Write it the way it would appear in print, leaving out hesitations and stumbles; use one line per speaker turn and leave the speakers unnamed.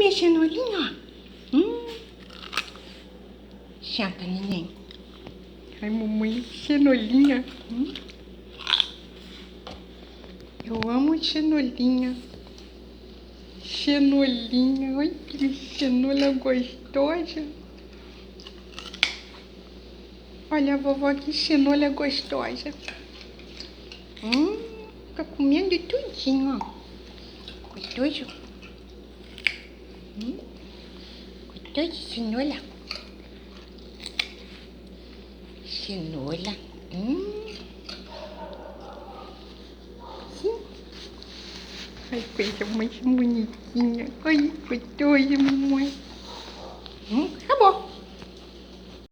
comer cenourinha, ó. Senta, neném. Ai, mamãe, cenourinha. Eu amo cenourinha. Cenourinha. Ai, que cenoura gostosa. Olha, vovó, que cenoura gostosa. Tá comendo tudinho, ó. Gostoso? Gostoso, cenoura? Cenoura. Sim. Ai, coisa mais bonitinha. Ai, gostoso, mamãe. Acabou.